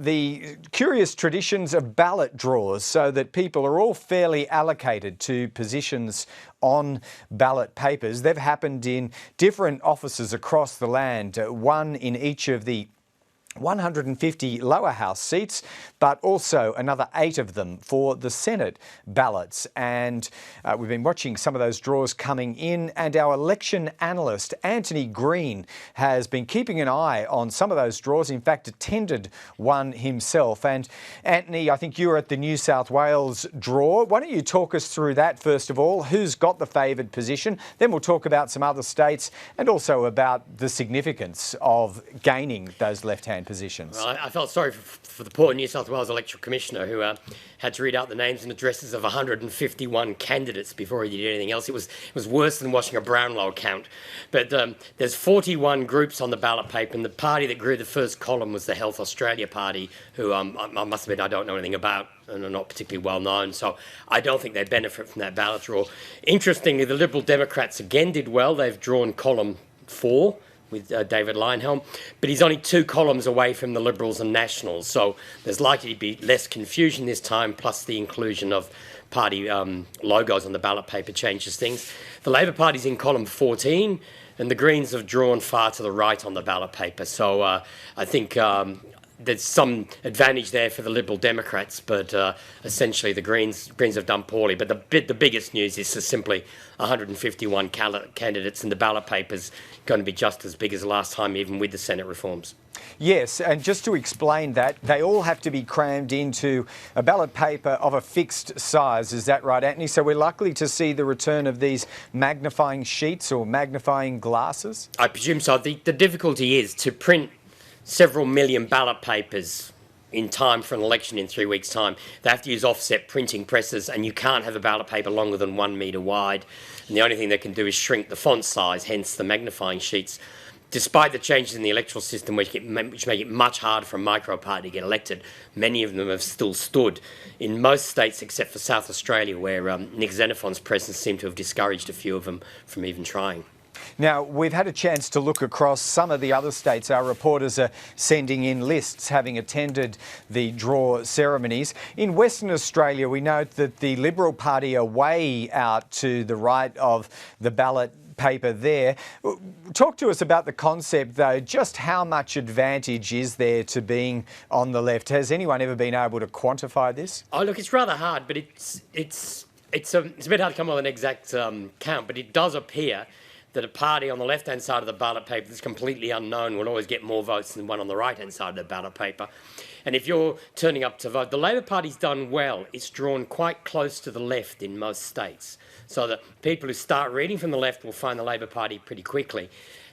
the curious traditions of ballot draws so that people are all fairly allocated to positions on ballot papers. They've happened in different offices across the land, one in each of the 150 lower house seats, but also another 8 of them for the Senate ballots. And we've been watching some of those draws coming in, and our election analyst, Antony Green, has been keeping an eye on some of those draws, in fact attended one himself. And Antony, I think you were at the New South Wales draw. Why don't you talk us through that first of all? Who's got the favoured position? Then we'll talk about some other states and also about the significance of gaining those left-hand positions. Well, I felt sorry for the poor New South Wales Electoral Commissioner who had to read out the names and addresses of 151 candidates before he did anything else. It was worse than watching a Brownlow count. But there's 41 groups on the ballot paper, and the party that grew the first column was the Health Australia Party, who I must admit I don't know anything about and are not particularly well known, so I don't think they benefit from that ballot draw. Interestingly, the Liberal Democrats again did well. They've drawn column 4 with David Leyonhjelm, but he's only 2 columns away from the Liberals and Nationals, so there's likely to be less confusion this time, plus the inclusion of party logos on the ballot paper changes things. The Labor Party's in column 14, and the Greens have drawn far to the right on the ballot paper, so I think there's some advantage there for the Liberal Democrats, but essentially the Greens have done poorly. But the biggest news is simply 151 candidates, and the ballot paper's going to be just as big as last time, even with the Senate reforms. Yes, and just to explain that, they all have to be crammed into a ballot paper of a fixed size. Is that right, Antony? So we're likely to see the return of these magnifying sheets or magnifying glasses? I presume so. The difficulty is to print several million ballot papers in time for an election in 3 weeks' time. They have to use offset printing presses, and you can't have a ballot paper longer than 1 metre wide. And the only thing they can do is shrink the font size, hence the magnifying sheets. Despite the changes in the electoral system, which make it much harder for a micro party to get elected, many of them have still stood in most states except for South Australia, where Nick Xenophon's presence seemed to have discouraged a few of them from even trying. Now, we've had a chance to look across some of the other states. Our reporters are sending in lists, having attended the draw ceremonies. In Western Australia, we note that the Liberal Party are way out to the right of the ballot paper there. Talk to us about the concept, though. Just how much advantage is there to being on the left? Has anyone ever been able to quantify this? Oh, look, it's rather hard, but it's a bit hard to come up with an exact count, but it does appear that a party on the left-hand side of the ballot paper that's completely unknown will always get more votes than one on the right-hand side of the ballot paper. And if you're turning up to vote, the Labor Party's done well. It's drawn quite close to the left in most states, so that people who start reading from the left will find the Labor Party pretty quickly.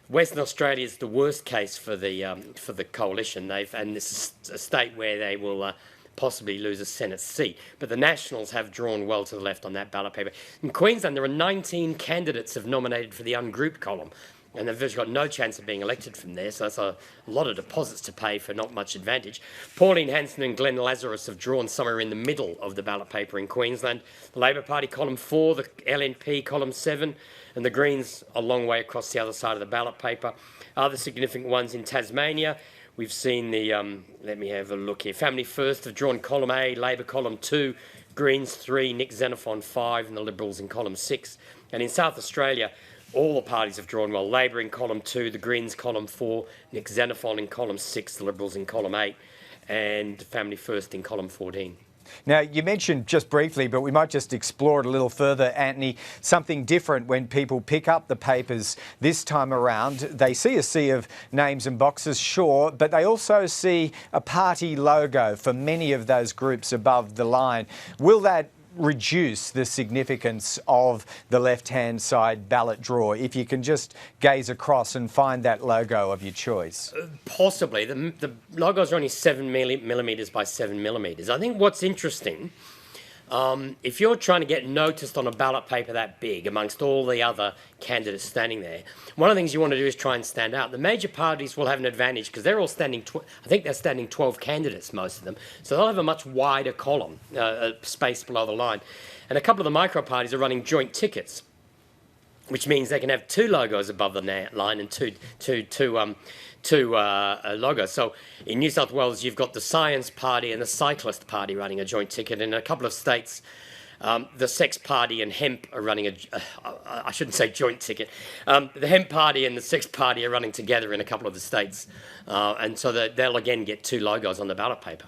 Western Australia is the worst case for the coalition. And this is a state where they will possibly lose a Senate seat. But the Nationals have drawn well to the left on that ballot paper. In Queensland, there are 19 candidates have nominated for the ungrouped column, and they've virtually got no chance of being elected from there, so that's a lot of deposits to pay for not much advantage. Pauline Hanson and Glenn Lazarus have drawn somewhere in the middle of the ballot paper in Queensland. The Labor Party, column 4, the LNP, column 7, and the Greens a long way across the other side of the ballot paper. Other significant ones in Tasmania, we've seen the, let me have a look here, Family First have drawn column A, Labor column 2, Greens 3, Nick Xenophon 5, and the Liberals in column 6. And in South Australia, all the parties have drawn well. Labor in column 2, the Greens column 4, Nick Xenophon in column 6, the Liberals in column 8, and Family First in column 14. Now, you mentioned just briefly, but we might just explore it a little further, Antony, something different when people pick up the papers this time around. They see a sea of names and boxes, sure, but they also see a party logo for many of those groups above the line. Will that reduce the significance of the left-hand side ballot draw if you can just gaze across and find that logo of your choice? Possibly. The logos are only 7 millimetres by 7 millimetres. I think what's interesting, if you're trying to get noticed on a ballot paper that big amongst all the other candidates standing there, one of the things you want to do is try and stand out. The major parties will have an advantage because they're all standing, I think they're standing 12 candidates, most of them, so they'll have a much wider column, space below the line. And a couple of the micro parties are running joint tickets. which means they can have two logos above the line and two logos. So in New South Wales, you've got the Science Party and the Cyclist Party running a joint ticket. In a couple of states, the Sex Party and Hemp are running I shouldn't say joint ticket. The Hemp Party and the Sex Party are running together in a couple of the states. And so they'll again get two logos on the ballot paper.